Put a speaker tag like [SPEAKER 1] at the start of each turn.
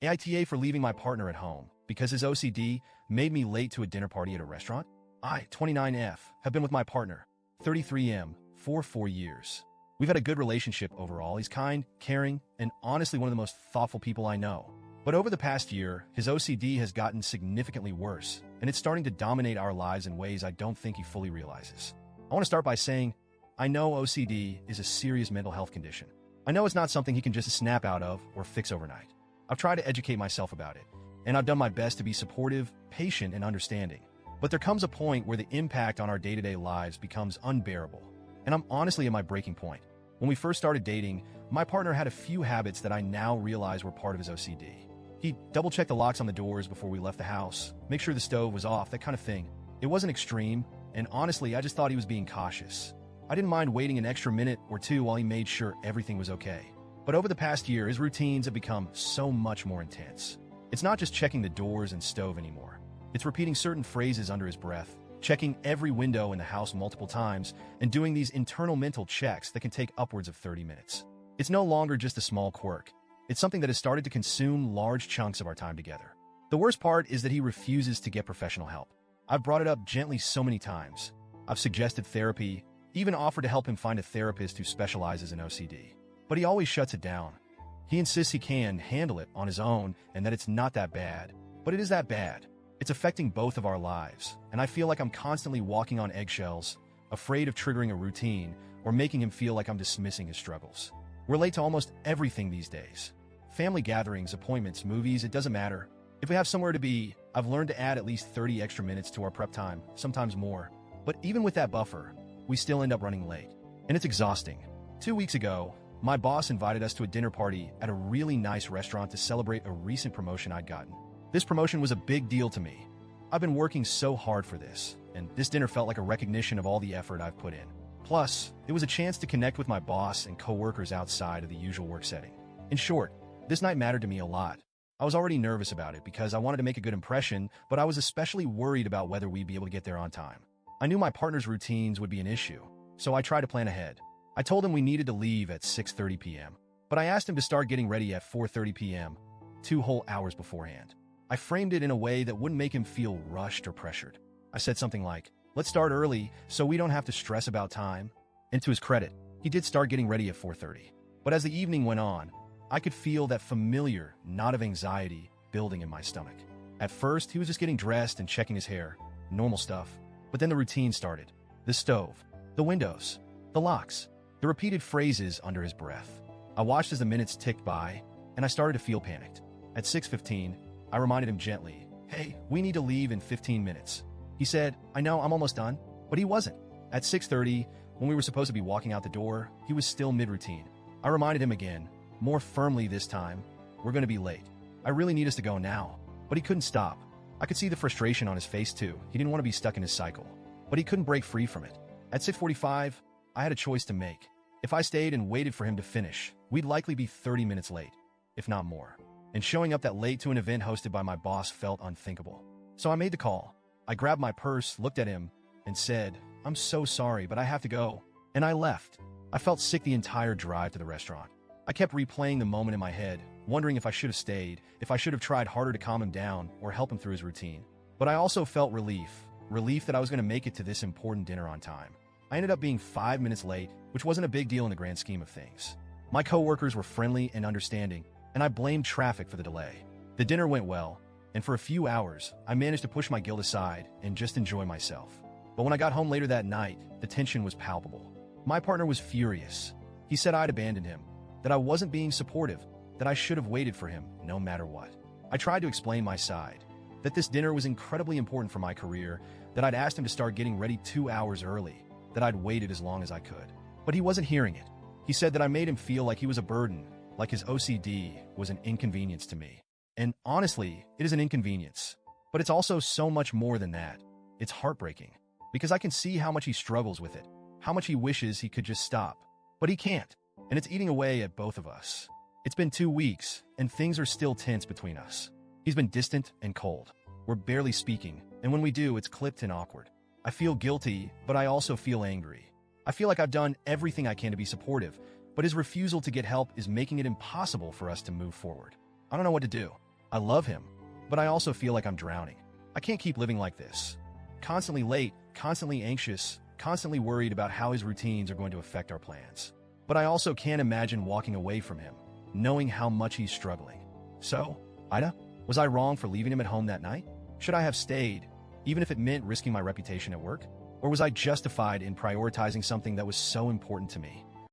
[SPEAKER 1] AITA for leaving my partner at home because his OCD made me late to a dinner party at a restaurant. I, 29F, have been with my partner, 33M, for 4 years. We've had a good relationship overall. He's kind, caring, and honestly one of the most thoughtful people I know. But over the past year, his OCD has gotten significantly worse, and it's starting to dominate our lives in ways I don't think he fully realizes. I want to start by saying, I know OCD is a serious mental health condition. I know it's not something he can just snap out of or fix overnight. I've tried to educate myself about it, and I've done my best to be supportive, patient, and understanding. But there comes a point where the impact on our day-to-day lives becomes unbearable, and I'm honestly at my breaking point. When we first started dating, my partner had a few habits that I now realize were part of his OCD. He'd double-check the locks on the doors before we left the house, make sure the stove was off, that kind of thing. It wasn't extreme, and honestly, I just thought he was being cautious. I didn't mind waiting an extra minute or two while he made sure everything was okay. But over the past year, his routines have become so much more intense. It's not just checking the doors and stove anymore. It's repeating certain phrases under his breath, checking every window in the house multiple times, and doing these internal mental checks that can take upwards of 30 minutes. It's no longer just a small quirk. It's something that has started to consume large chunks of our time together. The worst part is that he refuses to get professional help. I've brought it up gently so many times. I've suggested therapy, even offered to help him find a therapist who specializes in OCD. But he always shuts it down. He insists he can handle it on his own and that it's not that bad. But it is that bad. It's affecting both of our lives, and I feel like I'm constantly walking on eggshells, afraid of triggering a routine or making him feel like I'm dismissing his struggles. We're late to almost everything these days. Family gatherings, appointments, movies, it doesn't matter. If we have somewhere to be, I've learned to add at least 30 extra minutes to our prep time, sometimes more. But even with that buffer, we still end up running late. And it's exhausting. 2 weeks ago, my boss invited us to a dinner party at a really nice restaurant to celebrate a recent promotion I'd gotten. This promotion was a big deal to me. I've been working so hard for this, and this dinner felt like a recognition of all the effort I've put in. Plus, it was a chance to connect with my boss and coworkers outside of the usual work setting. In short, this night mattered to me a lot. I was already nervous about it because I wanted to make a good impression, but I was especially worried about whether we'd be able to get there on time. I knew my partner's routines would be an issue, so I tried to plan ahead. I told him we needed to leave at 6:30 p.m., but I asked him to start getting ready at 4:30 p.m., 2 whole hours beforehand. I framed it in a way that wouldn't make him feel rushed or pressured. I said something like, let's start early so we don't have to stress about time. And to his credit, he did start getting ready at 4:30. But as the evening went on, I could feel that familiar knot of anxiety building in my stomach. At first, he was just getting dressed and checking his hair, normal stuff. But then the routine started. The stove, the windows, the locks, the repeated phrases under his breath. I watched as the minutes ticked by, and I started to feel panicked. At 6:15, I reminded him gently, hey, we need to leave in 15 minutes. He said, I know, I'm almost done. But he wasn't. At 6:30, when we were supposed to be walking out the door, he was still mid-routine. I reminded him again, more firmly this time, we're going to be late. I really need us to go now. But he couldn't stop. I could see the frustration on his face too. He didn't want to be stuck in his cycle. But he couldn't break free from it. At 6:45, I had a choice to make. If I stayed and waited for him to finish, we'd likely be 30 minutes late, if not more. And showing up that late to an event hosted by my boss felt unthinkable. So I made the call. I grabbed my purse, looked at him, and said, I'm so sorry, but I have to go. And I left. I felt sick the entire drive to the restaurant. I kept replaying the moment in my head, wondering if I should have stayed, if I should have tried harder to calm him down or help him through his routine. But I also felt relief that I was going to make it to this important dinner on time. I ended up being 5 minutes late, which wasn't a big deal in the grand scheme of things. My coworkers were friendly and understanding, and I blamed traffic for the delay. The dinner went well, and for a few hours, I managed to push my guilt aside and just enjoy myself. But when I got home later that night, the tension was palpable. My partner was furious. He said I'd abandoned him, that I wasn't being supportive, that I should have waited for him no matter what. I tried to explain my side, that this dinner was incredibly important for my career, that I'd asked him to start getting ready 2 hours early, that I'd waited as long as I could. But he wasn't hearing it. He said that I made him feel like he was a burden, like his OCD was an inconvenience to me. And honestly, it is an inconvenience. But it's also so much more than that. It's heartbreaking, because I can see how much he struggles with it, how much he wishes he could just stop. But he can't, and it's eating away at both of us. It's been 2 weeks, and things are still tense between us. He's been distant and cold. We're barely speaking, and when we do, it's clipped and awkward. I feel guilty, but I also feel angry. I feel like I've done everything I can to be supportive, but his refusal to get help is making it impossible for us to move forward. I don't know what to do. I love him, but I also feel like I'm drowning. I can't keep living like this. Constantly late, constantly anxious, constantly worried about how his routines are going to affect our plans. But I also can't imagine walking away from him, knowing how much he's struggling. So, Ida, was I wrong for leaving him at home that night? Should I have stayed, even if it meant risking my reputation at work? Or was I justified in prioritizing something that was so important to me?